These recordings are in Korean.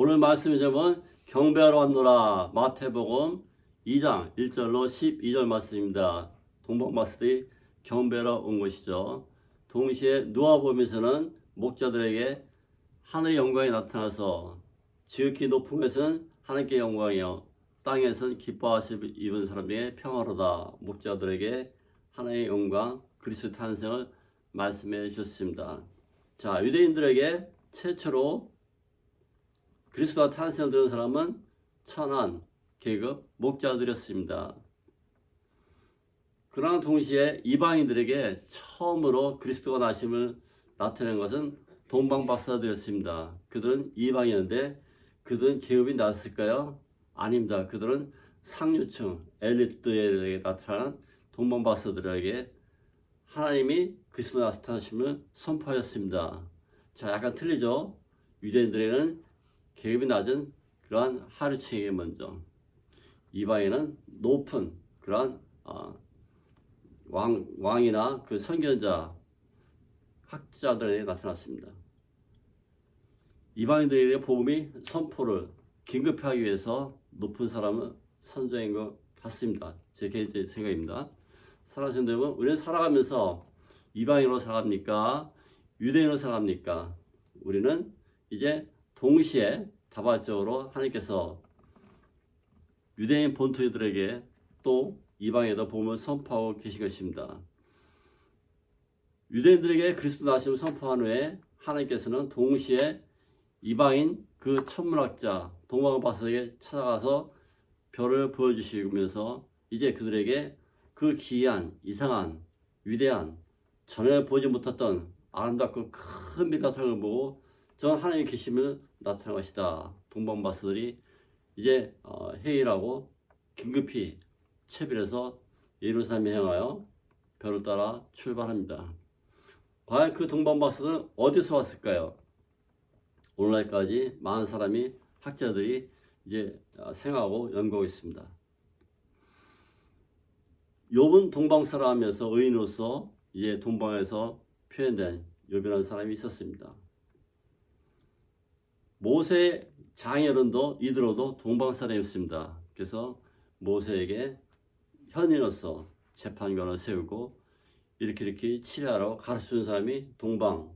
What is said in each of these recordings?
오늘 말씀의 제목은 경배하러 왔노라. 마태복음 2장 1절로 12절 말씀입니다. 동방마스들이 경배하러 온 것이죠. 동시에 누가복음에서는 목자들에게 하늘의 영광이 나타나서 지극히 높은 것은 하나님께 영광이요 땅에서는 기뻐하심을 입은 사람에게 평화로다. 목자들에게 하나님의 영광 그리스도 탄생을 말씀해 주셨습니다. 자, 유대인들에게 최초로 그리스도가 탄생을 들은 사람은 천한 계급 목자들이었습니다. 그러나 동시에 이방인들에게 처음으로 그리스도가 나심을 나타낸 것은 동방박사들이었습니다. 그들은 이방인인데 그들은 계급이 낮았을까요? 아닙니다. 그들은 상류층 엘리트에게 나타난 동방박사들에게 하나님이 그리스도 나타나심을 선포하였습니다. 자, 약간 틀리죠? 유대인들에게는 계급이 낮은 그러한 하류층에게 먼저, 이방인은 높은 그러한 왕이나 그 선견자 학자들에게 나타났습니다. 이방인들에게 복음이 선포를 긴급히 하기 위해서 높은 사람은 선정인 것 같습니다. 제 개인적인 생각입니다. 살아가신 여러분, 우리는 살아가면서 이방인으로 살아갑니까? 유대인으로 살아갑니까? 우리는 이제 동시에 다발적으로 하나님께서 유대인 본토들에게 또 이방에도 복음을 선포하고 계신 것입니다. 유대인들에게 그리스도 나심을 선포한 후에 하나님께서는 동시에 이방인 그 천문학자 동방박사에게 찾아가서 별을 보여주시면서 이제 그들에게 그 기이한 이상한 위대한 전에 보지 못했던 아름답고 큰 빛 같은 걸 보고 저는 하나님의 계심을 나타난 것이다. 동방박사들이 이제 회의라고 긴급히 채비해서 예루살렘에 향하여 별을 따라 출발합니다. 과연 그 동방박사들은 어디서 왔을까요? 오늘날까지 많은 사람이 학자들이 이제 생각하고 연구하고 있습니다. 욥은 동방사라 하면서 의인으로서 이제 동방에서 표현된 욥이라는 사람이 있었습니다. 모세 장애론도 이들어도 동방사람이었습니다. 그래서 모세에게 현인으로서 재판관을 세우고 이렇게 치료하러 가르쳐준 사람이 동방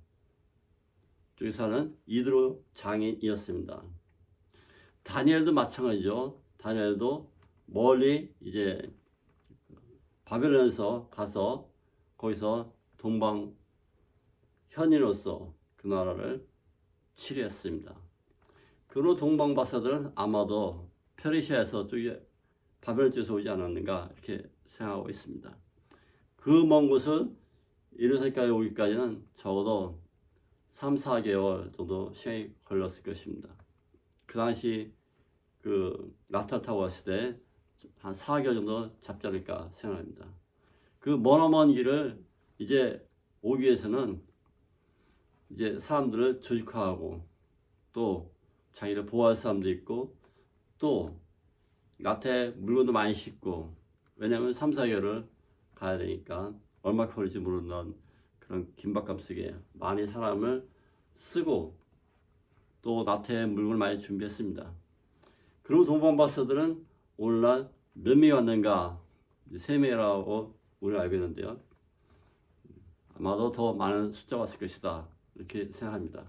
쪽에 사는 이드로 장인이었습니다. 다니엘도 마찬가지죠. 다니엘도 멀리 이제 바벨론에서 가서 거기서 동방 현인으로서 그 나라를 치료했습니다. 그로 동방박사들은 아마도 페르시아에서 쪽에 바벨론 쪽에서 오지 않았는가 이렇게 생각하고 있습니다. 그 먼 곳을 예루살렘까지 오기까지는 적어도 3, 4개월 정도 시간이 걸렸을 것입니다. 그 당시 그 낙타 타고 왔을 때 한 4개월 정도 잡지 않을까 생각합니다. 그 머나먼 길을 이제 오기 위해서는 이제 사람들을 조직화하고 또 자기를 보호할 사람도 있고 또 낙타에 물건도 많이 싣고 왜냐하면 3, 4개월을 가야 되니까 얼마 걸릴지 모르는 그런 긴박감 속에 많이 사람을 쓰고 또 낙타에 물건을 많이 준비했습니다. 그리고 동방박사들은 오늘날 몇 명이 왔는가? 3명이라고 우리가 알고 있는데요. 아마도 더 많은 숫자가 왔을 것이다. 이렇게 생각합니다.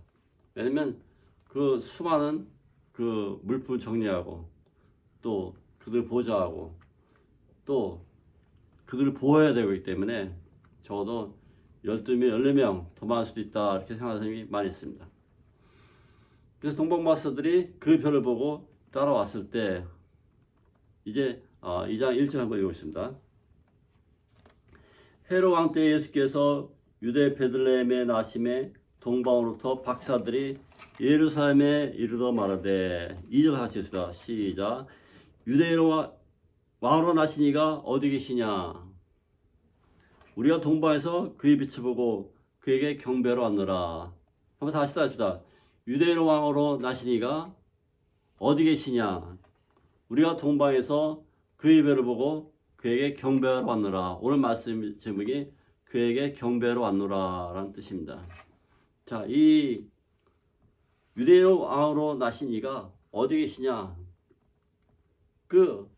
왜냐면 그 수많은 그 물품을 정리하고 또 그들을 보좌하고 또 그들을 보호해야 되기 때문에 적어도 12명, 14명 더 많을 수도 있다. 이렇게 생각하는 사람이 많이 있습니다. 그래서 동방박사들이 그 별을 보고 따라왔을 때 이제 2장 1절 한번 읽어보겠습니다. 헤롯 왕 때 예수께서 유대 베들레헴에 나심에 동방으로부터 박사들이 예루살렘에 이르러 말하되 2절 하시겠습니다. 시작. 유대인으로 왕으로 나신 이가 어디 계시냐? 우리가 동방에서 그의 빛을 보고 그에게 경배하러 왔노라. 한번 다시 따라합시다. 유대인으로 왕으로 나신 이가 어디 계시냐? 우리가 동방에서 그의 별을 보고 그에게 경배하러 왔노라. 오늘 말씀 제목이 그에게 경배하러 왔노라 라는 뜻입니다. 자, 이 유대인 왕으로 나신 이가 어디 계시냐? 그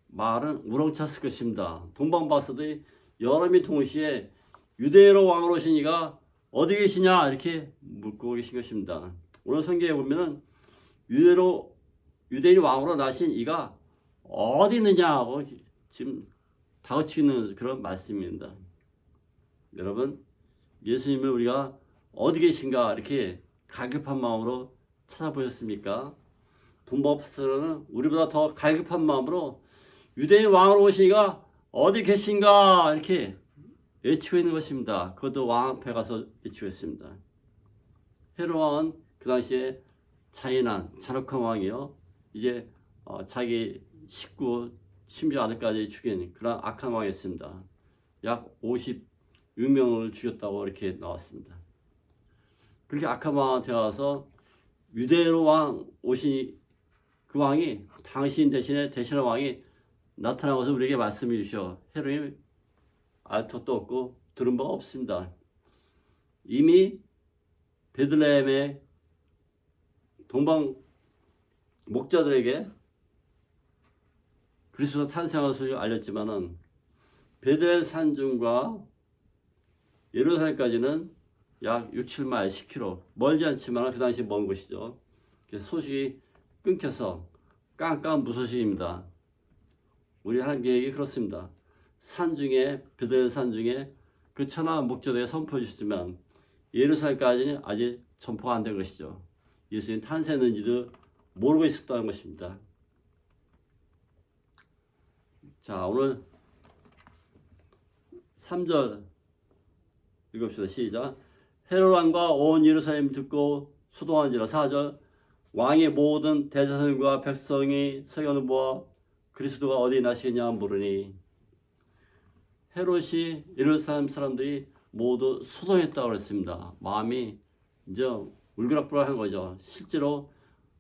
말은 우렁찼을 것입니다. 동방바서들이 여러 명 동시에 유대인 왕으로 오신 이가 어디 계시냐? 이렇게 묻고 계신 것입니다. 오늘 성경에 보면은 유대인 왕으로 나신 이가 어디 있느냐 하고 지금 다그치는 그런 말씀입니다. 여러분, 예수님을 우리가 어디 계신가 이렇게 갈급한 마음으로 찾아보셨습니까? 동방바서는 우리보다 더 갈급한 마음으로 유대인 왕으로 오신 이가 어디 계신가 이렇게 외치고 있는 것입니다. 그것도 왕 앞에 가서 외치고 있습니다. 헤롯 왕은 그 당시에 잔인한 잔혹한 왕이요. 이제 자기 식구 심지어 아들까지 죽인 그런 악한 왕이었습니다. 약 56명을 죽였다고 이렇게 나왔습니다. 그렇게 악한 왕한테 와서 유대로 왕 오신 그 왕이 당신 대신에 대신할 왕이 나타난 것을 우리에게 말씀해 주셔. 헤롯이 알 턱도 없고 들은 바가 없습니다. 이미 베들레헴의 동방 목자들에게 그리스도 탄생한 소식을 알렸지만은 베들레헴 산중과 예루살렘까지는 약 6, 7마일 10km 멀지 않지만 그 당시 먼 곳이죠. 그래서 소식이 끊겨서 깜깜 무소식입니다. 우리 하나님 계획이 그렇습니다. 산중에 베들레헴 산중에 그 천하 목자들에게 선포해 주셨지만 예루살렘까지는 아직 전포가 안 된 것이죠. 예수님 탄생했는지도 모르고 있었다는 것입니다. 자, 오늘 3절 읽읍시다. 시작. 헤롯 왕과 온 예루살렘 듣고 수동한지라. 4절. 왕의 모든 대제사장과 백성이 서기관을 모아 그리스도가 어디 나시겠냐 물으니, 헤롯이 예루살렘 사람들이 모두 수동했다고 그랬습니다. 마음이 이제 울그락불락한 거죠. 실제로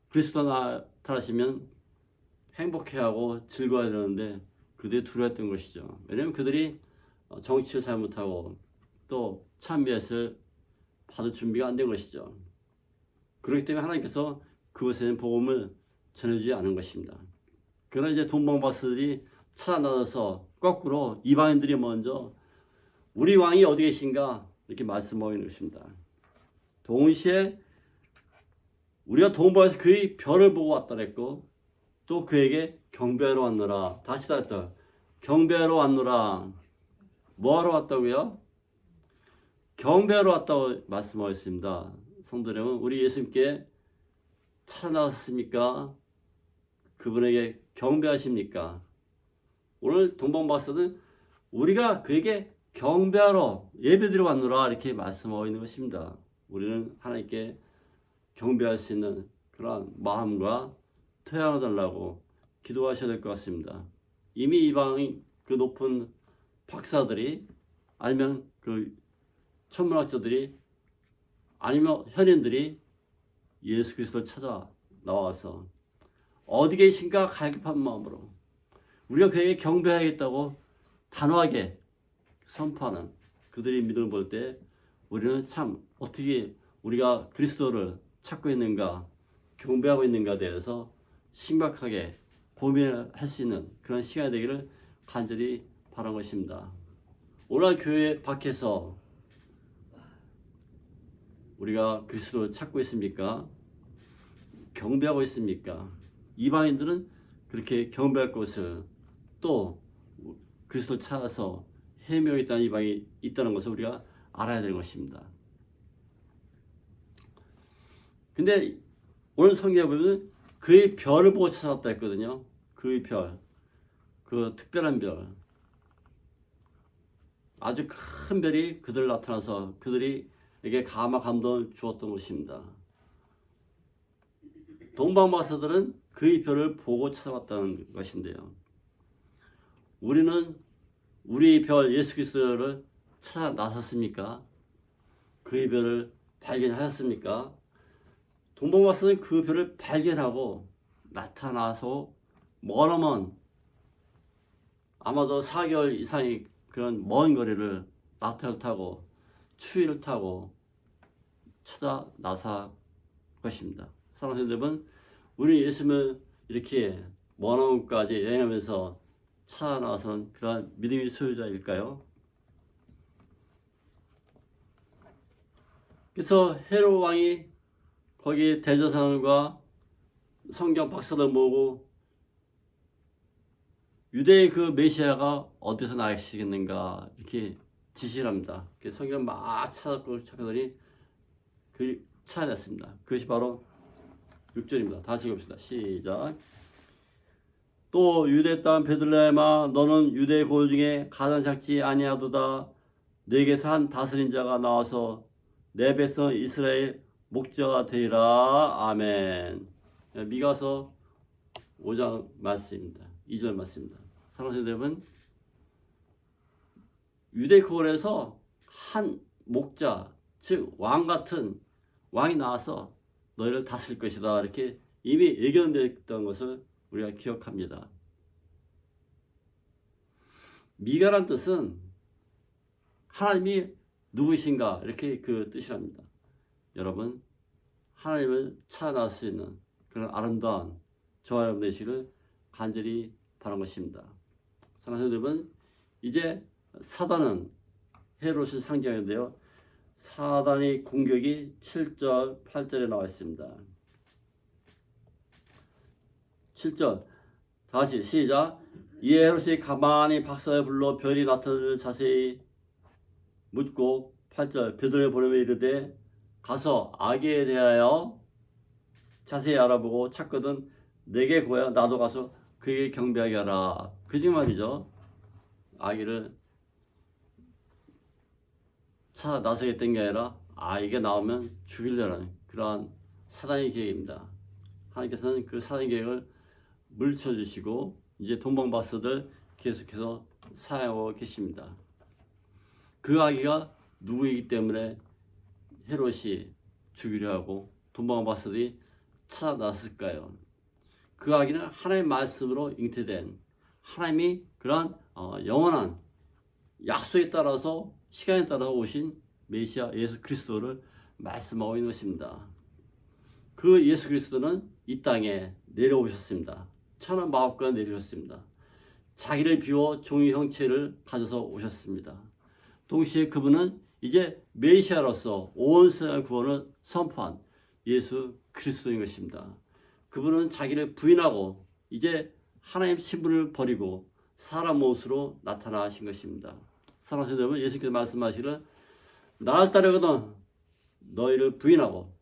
그리스도 나타나시면 행복해하고 즐거워야 되는데 그들이 두려웠던 것이죠. 왜냐하면 그들이 정치를 잘못하고 또 참배를 받을 준비가 안 된 것이죠. 그렇기 때문에 하나님께서 그것에는 복음을 전해주지 않은 것입니다. 그러나 이제 동방바스들이 찾아나서서 거꾸로 이방인들이 먼저 우리 왕이 어디 계신가 이렇게 말씀하고 있는 것입니다. 동시에 우리가 동방에서 그의 별을 보고 왔다 그랬고 또 그에게 경배하러 왔노라. 다시 다 했다. 경배하러 왔노라. 뭐하러 왔다고요? 경배하러 왔다고 말씀하셨습니다. 성도 여러분, 우리 예수님께 찾아나왔습니까? 그분에게 경배하십니까? 오늘 동방박사는 우리가 그에게 경배하러 예배드리러 왔노라 이렇게 말씀하고 있는 것입니다. 우리는 하나님께 경배할 수 있는 그러한 마음과 토양을 달라고 기도하셔야 될 것 같습니다. 이미 이방인 그 높은 박사들이 아니면 그 천문학자들이 아니면 현인들이 예수 그리스도를 찾아 나와서 어디 계신가 갈급한 마음으로 우리가 그에게 경배하겠다고 단호하게 선포하는 그들의 믿음을 볼 때 우리는 참 어떻게 우리가 그리스도를 찾고 있는가 경배하고 있는가에 대해서 심각하게 고민할 수 있는 그런 시간이 되기를 간절히 바란 것입니다. 오늘 교회 밖에서 우리가 그리스도를 찾고 있습니까? 경배하고 있습니까? 이방인들은 그렇게 경배할 것을 또 그리스도를 찾아서 헤매고 있다는 이방이 있다는 것을 우리가 알아야 되는 것입니다. 근데 오늘 성경에 보면 그의 별을 보고 찾았다 했거든요. 그의 별, 그 특별한 별, 아주 큰 별이 그들 나타나서 그들에게 감화 감동을 주었던 것입니다. 동방박사들은 그의 별을 보고 찾아왔다는 것인데요. 우리는 우리 별 예수 그리스도를 찾아 나섰습니까? 그의 별을 발견하셨습니까? 동방박사는 그 별을 발견하고 나타나서 머나먼 아마도 4개월 이상의 그런 먼 거리를 낙타를 타고 추위를 타고 찾아 나사 것입니다. 사랑하는 여러분, 우리 예수님을 이렇게 먼 곳까지 여행하면서 찾아나선 그러한 믿음의 소유자일까요? 그래서 헤롯 왕이 거기 대제사장과 성경 박사들 모으고 유대의 그 메시아가 어디서 나시겠는가 이렇게 지시를 합니다. 그래서 성경 막 찾아보니 그 찾아냈습니다. 그것이 바로 6절입니다. 다시 읽읍시다. 시작. 또 유대 땅 베들레헴아 너는 유대 고을 중에 가장 작지 아니하도다. 내게서 한 다스린 자가 나와서 내 백성 이스라엘 목자가 되리라. 아멘. 미가서 5장 말씀입니다. 2절 말씀입니다. 사랑하는 여러분, 유대 고을에서 한 목자, 즉 왕 같은 왕이 나와서 너희를 다스릴 것이다. 이렇게 이미 예견됐던 것을 우리가 기억합니다. 미가란 뜻은 하나님이 누구신가 이렇게 그 뜻이랍니다. 여러분, 하나님을 찾아날 수 있는 그런 아름다운 저와 여러분 되시기를 간절히 바란 것입니다. 사랑하는 여러분, 이제 사단은 헤롯을 상징하는데요. 사단의 공격이 7절, 8절에 나와 있습니다. 7절 다시 시작. 이에 헤롯이 가만히 박사를 불러 별이 나타나를 자세히 묻고 8절 베들레헴에 보내며 이르되 가서 아기에 대하여 자세히 알아보고 찾거든 내게 구하여 나도 가서 그에게 경배하게 하라. 그지 말이죠. 아기를 찾아 나서겠다는 게 아니라 아이가 나오면 죽이려는 그러한 사단의 계획입니다. 하나님께서는 그 사단의 계획을 물쳐주시고 이제 동방박사들 계속해서 사용하고 계십니다. 그 아기가 누구이기 때문에 헤롯이 죽이려 하고 동방박사들이 찾아 나섰을까요? 그 아기는 하나님의 말씀으로 잉태된 하나님이 그러한 영원한 약속에 따라서 시간에 따라 오신 메시아 예수 그리스도를 말씀하고 있는 것입니다. 그 예수 그리스도는 이 땅에 내려오셨습니다. 천한 마법과 내려오셨습니다. 자기를 비워 종의 형체를 가져서 오셨습니다. 동시에 그분은 이제 메시아로서 온 세상의 구원을 선포한 예수 그리스도인 것입니다. 그분은 자기를 부인하고 이제 하나님 신분을 버리고 사람 모습으로 나타나신 것입니다. 사랑하는 여러분, 예수께서 말씀하시기를 나를 따르거든 너희를 부인하고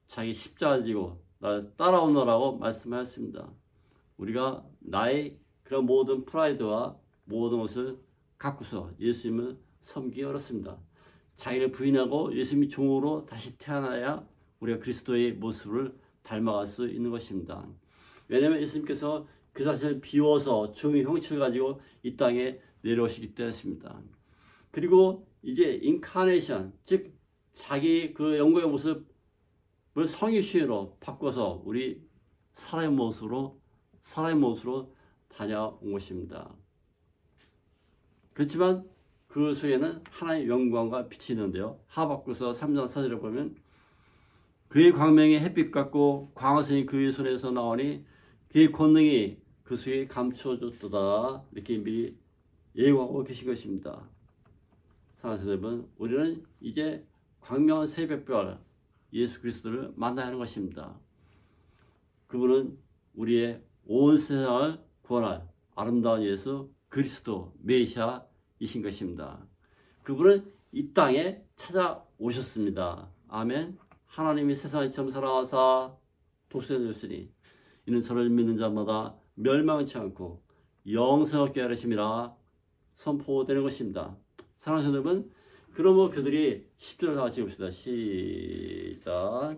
자기 십자가를 지고 나를 따라오너라고 말씀하셨습니다. 우리가 나의 그런 모든 프라이드와 모든 것을 갖고서 예수님을 섬기기 어렵습니다. 자기를 부인하고 예수님이 종으로 다시 태어나야 우리가 그리스도의 모습을 닮아갈 수 있는 것입니다. 왜냐하면 예수님께서 그 자신을 비워서 종의 형체를 가지고 이 땅에 내려오시기 때문입니다. 그리고 이제 인카네이션, 즉 자기 그 영광의 모습을 성육신으로 바꿔서 우리 사람의 모습으로 다녀온 것입니다. 그렇지만 그 속에는 하나님의 영광과 빛이 있는데요. 하박국서 3장 4절에 보면 그의 광명이 햇빛 같고 광화선이 그의 손에서 나오니 그의 권능이 그 속에 감춰졌도다. 이렇게 미리 예고하고 계신 것입니다. 사랑하는 여러분, 우리는 이제 광명한 새벽별 예수 그리스도를 만나야 하는 것입니다. 그분은 우리의 온 세상을 구원할 아름다운 예수 그리스도 메시아이신 것입니다. 그분은 이 땅에 찾아오셨습니다. 아멘. 하나님이 세상을 처음 사랑하사 독생을 주시니 이는 저를 믿는 자마다 멸망치 않고 영생을 얻게 하심이라 선포되는 것입니다. 사랑하는 여러분, 그러므로 그들이 10절을 다시 읽읍시다. 시작.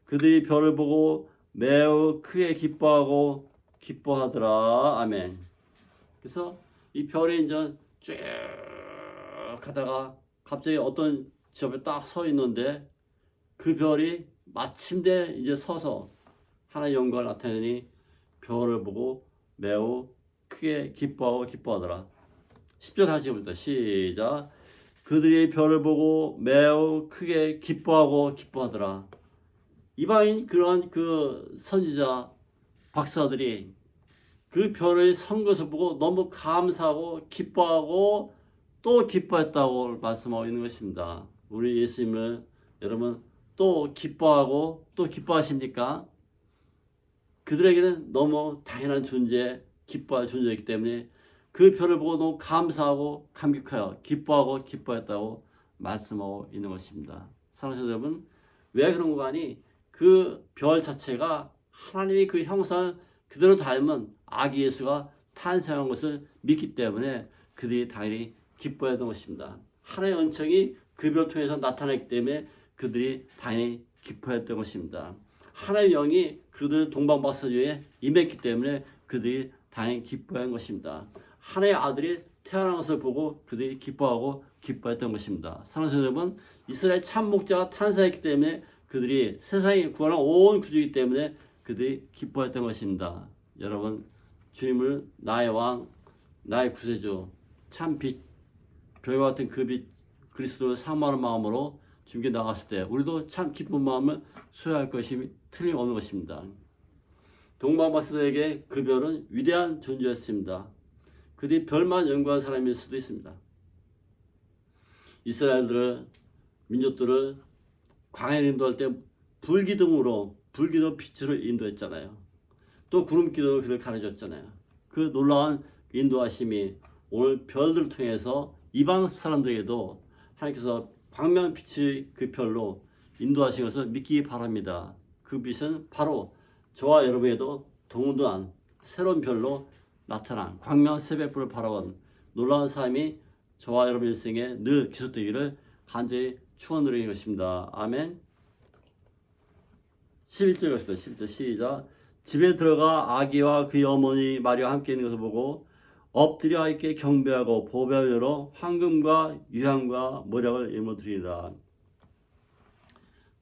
그들이 별을 보고 매우 크게 기뻐하고 기뻐하더라. 아멘. 그래서 이 별이 이제 쭉 가다가 갑자기 어떤 지역에 딱 서 있는데 그 별이 마침내 이제 서서 하나의 영광을 나타내니 별을 보고 매우 크게 기뻐하고 기뻐하더라. 10절 다시 해봅니다. 시작. 그들이 별을 보고 매우 크게 기뻐하고 기뻐하더라. 이방인 그러한 그 선지자 박사들이 그 별을 선 것을 보고 너무 감사하고 기뻐하고 또 기뻐했다고 말씀하고 있는 것입니다. 우리 예수님을 여러분 또 기뻐하고 또 기뻐하십니까? 그들에게는 너무 당연한 존재, 기뻐할 존재이기 때문에 그 별을 보고 너무 감사하고 감격하여 기뻐하고 기뻐했다고 말씀하고 있는 것입니다. 사랑하는 여러분, 왜 그런 거 아니? 그 별 자체가 하나님이 그 형상을 그대로 닮은 아기 예수가 탄생한 것을 믿기 때문에 그들이 당연히 기뻐했던 것입니다. 하나님의 은총이 그 별을 통해서 나타났기 때문에 그들이 당연히 기뻐했던 것입니다. 하나님의 영이 그들 동방박사주에 임했기 때문에 그들이 당연히 기뻐한 것입니다. 하나님의 아들이 태어난 것을 보고 그들이 기뻐하고 기뻐했던 것입니다. 사랑하는 여러분, 이스라엘 참 목자가 탄생했기 때문에 그들이 세상에 구원한 온 구주이기 때문에 그들이 기뻐했던 것입니다. 여러분, 주님을 나의 왕, 나의 구세주, 참 빛, 별과 같은 그 빛, 그리스도를 사모하는 마음으로 주님께 나갔을 때 우리도 참 기쁜 마음을 소유할 것이 틀림없는 것입니다. 동방박사들에게 그 별은 위대한 존재였습니다. 그들이 별만 연구한 사람일 수도 있습니다. 이스라엘들을 민족들을 광야를 인도할 때 불기둥으로 불기둥 빛으로 인도했잖아요. 또 구름기둥으로 그를 가려줬잖아요. 그 놀라운 인도하심이 오늘 별들을 통해서 이방 사람들에게도 하나님께서 광명빛의 그 별로 인도하신 것을 믿기 바랍니다. 그 빛은 바로 저와 여러분에게도 동등한 새로운 별로 나타난 광명 새벽불을 바라본 놀라운 삶이 저와 여러분 일생에 늘 계속되기를 간절히 축원드리는 것입니다. 아멘. 11절 것입니다. 11절 시작. 집에 들어가 아기와 그의 어머니 마리아와 함께 있는 것을 보고 엎드려 하나님께 경배하고 보배하여 황금과 유향과 모략을 예물로 드리리라.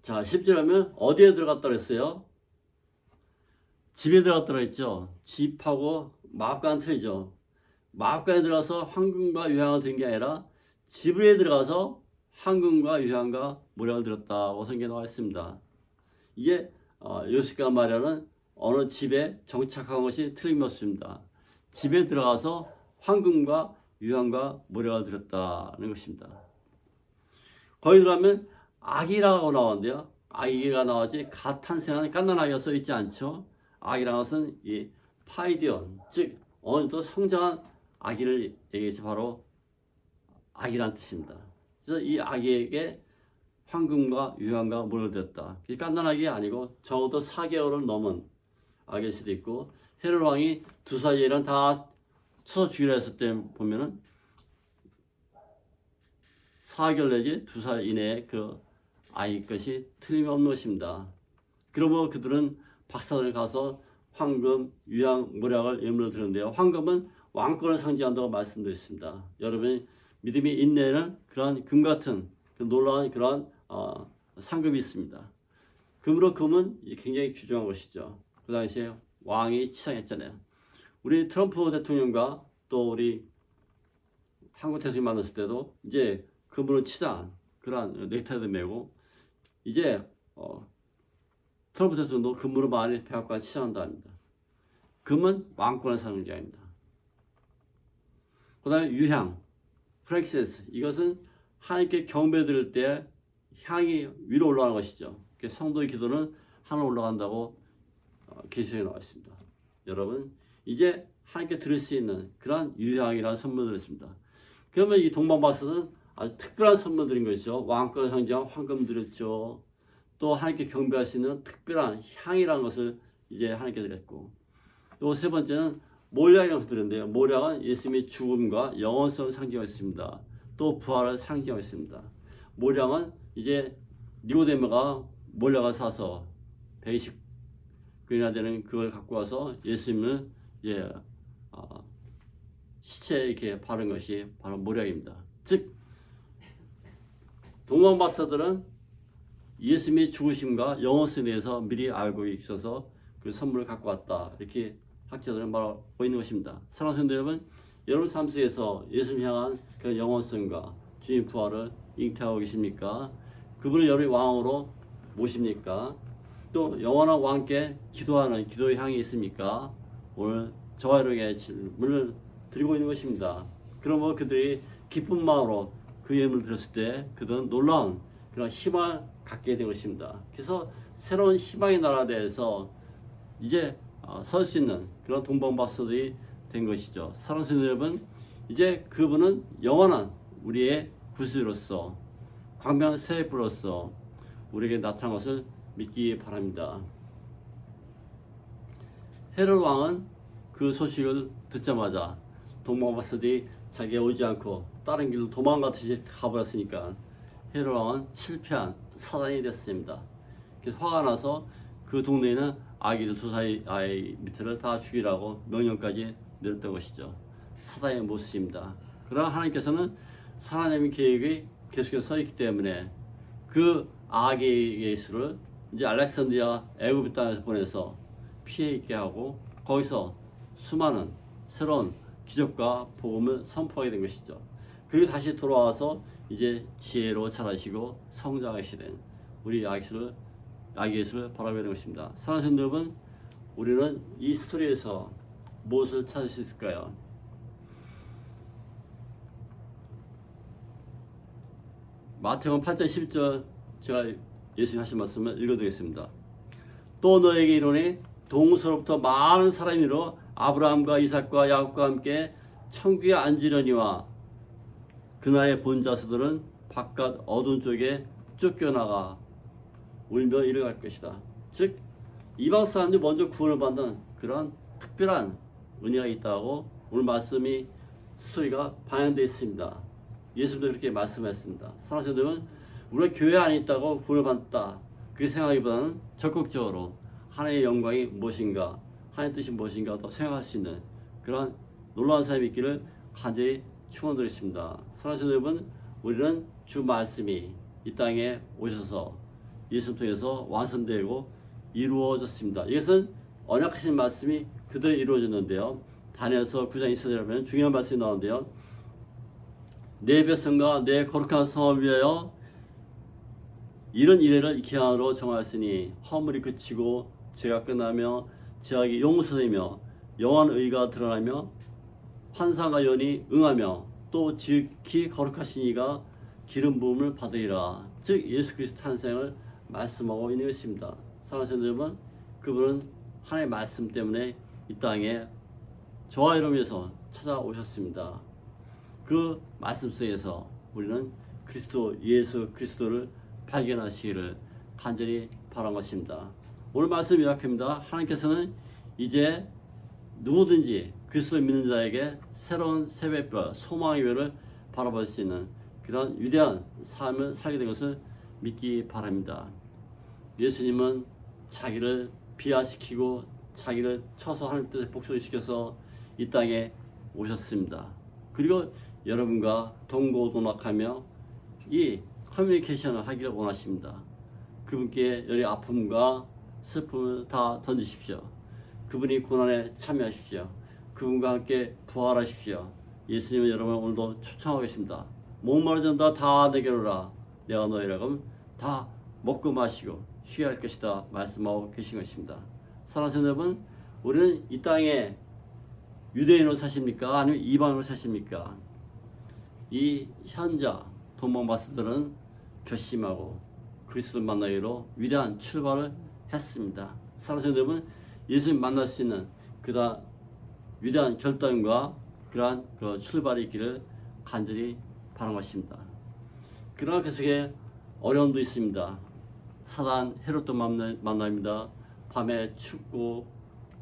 자, 10절 하면 어디에 들어갔다 그랬어요? 집에 들어갔다 그랬죠. 집하고 마법관은 틀리죠. 마법관에 들어가서 황금과 유향을 드린 게 아니라 집에 들어가서 황금과 유향과 모략을 드렸다고 성경에 나와 있습니다. 이게 요셉과 마리아는 어느 집에 정착한 것이 틀림없습니다. 집에 들어가서 황금과 유향과 모략을 드렸다는 것입니다. 거기 들어가면 아기라고 나오는데요. 아기가 나오지 갓 탄생한 갓난아기가 써 있지 않죠. 아기라는 것은 이 파이디온, 즉 어느 정도 성장한 아기를 얘기해서 바로 아기란 뜻입니다. 그래서 이 아기에게 황금과 유향과 모략을 드렸다. 갓난아기가 아니고 적어도 4개월을 넘은 아기일 수도 있고, 헤롯 왕이 2살이란 다 쳐서 죽이려 했을 때 보면은 4개월 내지 2살 이내에 그 아이 것이 틀림없는 것입니다. 그러므로 그들은 박사들 가서 황금, 유향, 모략을 예물로 드렸는데요. 황금은 왕권을 상징한다고 말씀드렸습니다. 여러분이 믿음이 인내는 그러한 금 같은 그 놀라운 그러한 상급이 있습니다. 금으로 금은 굉장히 귀중한 것이죠. 그 당시에 왕이 치장했잖아요. 우리 트럼프 대통령과 또 우리 한국 대통령이 만났을 때도 이제 금으로 치장한 그러한 넥타이도 메고 이제 트럼프 대통령도 금으로 많이 백악관 치장한다 합니다. 금은 왕권의 상징입니다. 그 다음에 유향, 프렉센스, 이것은 하나님께 경배 드릴 때 향이 위로 올라가는 것이죠. 성도의 기도는 하늘 올라간다고 계시록에 나와 있습니다. 여러분, 이제 하나님께 드릴 수 있는 그러한 유향이라는 선물을 드렸습니다. 그러면 이 동방박사는 아주 특별한 선물 드린 것이죠. 왕권의 상징한 황금 드렸죠. 또 하나님께 경배할 수 있는 특별한 향이라는 것을 이제 하나님께 드렸고, 또 세 번째는 모략이라는 것을 드렸는데요. 모략은 예수님의 죽음과 영원성을 상징하고 있습니다. 또 부활을 상징하고 있습니다. 모략은 이제 니고데모가 몰약을 사서 120근이나 되는 그걸 갖고 와서 예수님을 이제 시체에 이렇게 바른 것이 바로 모략입니다. 즉 동방박사들은 예수님의 죽으심과 영원성에 대해서 미리 알고 있어서 그 선물을 갖고 왔다, 이렇게 학자들은 말하고 있는 것입니다. 사랑하는 성도 여러분, 여러분 삶 속에서 예수님 향한 그 영원성과 주님 부활을 잉태하고 계십니까? 그분을 여러분의 왕으로 모십니까? 또 영원한 왕께 기도하는 기도의 향이 있습니까? 오늘 저와 여러분에게 질문을 드리고 있는 것입니다. 그러면 그들이 기쁜 마음으로 그 예물을 드렸을 때 그들은 놀라운 그런 희망을 갖게 된 것입니다. 그래서 새로운 희망의 나라에 대해서 이제 설 수 있는 그런 동방박사들이 된 것이죠. 사랑하는 성도 여러분, 이제 그분은 영원한 우리의 구주로서 광명한 새벽불로서 우리에게 나타난 것을 믿기 바랍니다. 헤롯 왕은 그 소식을 듣자마자 동방박사들이 자기가 오지 않고 다른 길로 도망가듯이 가버렸으니까 헤롯 왕은 실패한 사단이 됐습니다. 그래서 화가 나서 그 동네에는 아기들 두 살 아이 밑에를 다 죽이라고 명령까지 내렸던 것이죠. 사단의 모습입니다. 그러나 하나님께서는 하나님의 계획이 계속해서 서 있기 때문에 그 악의 예수를 이제 알렉산드리아 애굽 땅에서 보내서 피해 있게 하고 거기서 수많은 새로운 기적과 복음을 선포하게 된 것이죠. 그리고 다시 돌아와서 이제 지혜로 자라시고 성장하시게 된 우리 아기 예수를 바라보게 된 것입니다. 사랑하는 성도 여러분, 우리는 이 스토리에서 무엇을 찾을 수 있을까요? 마태복음 8장 11절 제가 예수님 하신 말씀을 읽어드리겠습니다. 또 너에게 이르노니 동서로부터 많은 사람이 일어 아브라함과 이삭과 야곱과 함께 천국에 앉으려니와 그나의 본자수들은 바깥 어두운 쪽에 쫓겨나가 울며 이르갈 것이다. 즉 이방 사람들이 먼저 구원을 받는 그런 특별한 은혜가 있다고 오늘 말씀이 스토리가 반영되어 있습니다. 예수님도 그렇게 말씀했습니다. 사랑하는 여러분, 우리가 교회 안에 있다고 구원을 받다 그렇게 생각하기보다는 적극적으로 하나님의 영광이 무엇인가, 하나님의 뜻이 무엇인가 더 생각할 수 있는 그런 놀라운 삶이 있기를 간절히 축원드리겠습니다. 사랑하는 여러분, 우리는 주 말씀이 이 땅에 오셔서 예수를 통해서 완성되고 이루어졌습니다. 이것은 언약하신 말씀이 그대로 이루어졌는데요. 다니엘서 9장 20절에 중요한 말씀이 나오는데요. 내 백성과 내 거룩한 성을 위하여 이런 이래를 기한으로 정하였으니 허물이 그치고 죄가 끝나며 죄악이 용서되며 영원한 의가 드러나며 환상과 연이 응하며 또 지극히 거룩하신 이가 기름 부음을 받으리라. 즉 예수 그리스도 탄생을 말씀하고 있는 것입니다. 사랑하는 여러분, 그분은 하나님의 말씀 때문에 이 땅에 저와 여러분을 위해서 찾아오셨습니다. 그 말씀 속에서 우리는 그리스도 예수 그리스도를 발견하시기를 간절히 바란 것입니다. 오늘 말씀 요약합니다. 하나님께서는 이제 누구든지 그리스도를 믿는 자에게 새로운 새벽별 소망의 별을 바라볼 수 있는 그런 위대한 삶을 살게 된 것을 믿기 바랍니다. 예수님은 자기를 비하시키고 자기를 쳐서 하나님 뜻에 복수시켜서 이 땅에 오셨습니다. 그리고 여러분과 동고동락하며 이 커뮤니케이션을 하기를 원하십니다. 그분께 여러 아픔과 슬픔을 다 던지십시오. 그분이 고난에 참여하십시오. 그분과 함께 부활하십시오. 예수님은 여러분을 오늘도 초청하고 계십니다. 목마르전다 다 내게로 오라. 내가 너희라고 다 먹고 마시고 쉬게 할 것이다 말씀하고 계신 것입니다. 사랑하는 여러분, 우리는 이 땅에 유대인으로 사십니까? 아니면 이방인으로 사십니까? 이 현자 동방박사들은 결심하고 그리스도를 만나기로 위대한 출발을 했습니다. 사랑하는 여러분, 예수님 만날 수 있는 그다 위대한 결단과 그러한 그 출발이 있기를 간절히 바라는 것입니다. 그러나 그 속에 어려움도 있습니다. 사단 헤롯도 만납니다. 밤에 춥고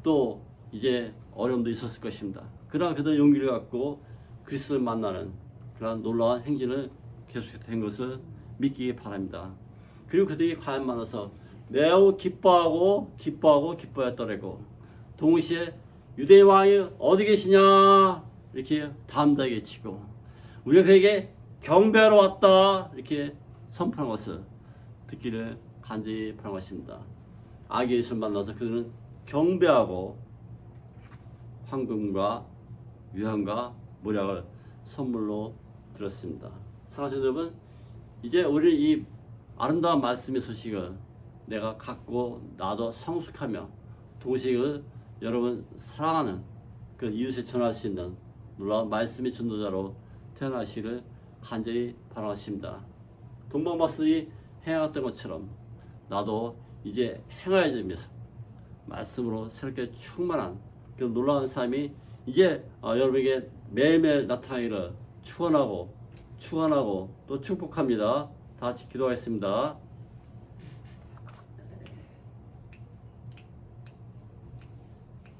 또 이제 어려움도 있었을 것입니다. 그러나 그들 용기를 갖고 그리스도를 만나는 그러한 놀라운 행진을 계속된 것을 믿기 바랍니다. 그리고 그들이 과연 만나서 매우 기뻐했더라고. 동시에 유대인 왕이 어디 계시냐 이렇게 담대하게 치고 우리가 그에게 경배하러 왔다 이렇게 선포한 것을 듣기를 간절히 바라는 것입니다. 아기 예수를 만나서 그들은 경배하고 황금과 유향과 모략을 선물로 드렸습니다. 사랑하는 여러분, 이제 우리 이 아름다운 말씀의 소식을 내가 갖고 나도 성숙하며 동시에 여러분 사랑하는 그 이웃에 전할 수 있는 놀라운 말씀의 전도자로 태어나시기를 간절히 바라겠습니다. 동방박사들이 행하였던 것처럼 나도 이제 행하여지면서 말씀으로 새롭게 충만한 그 놀라운 삶이 이제 여러분에게 매일매일 나타나기를 축원하고 또 축복합니다. 다 같이 기도하겠습니다.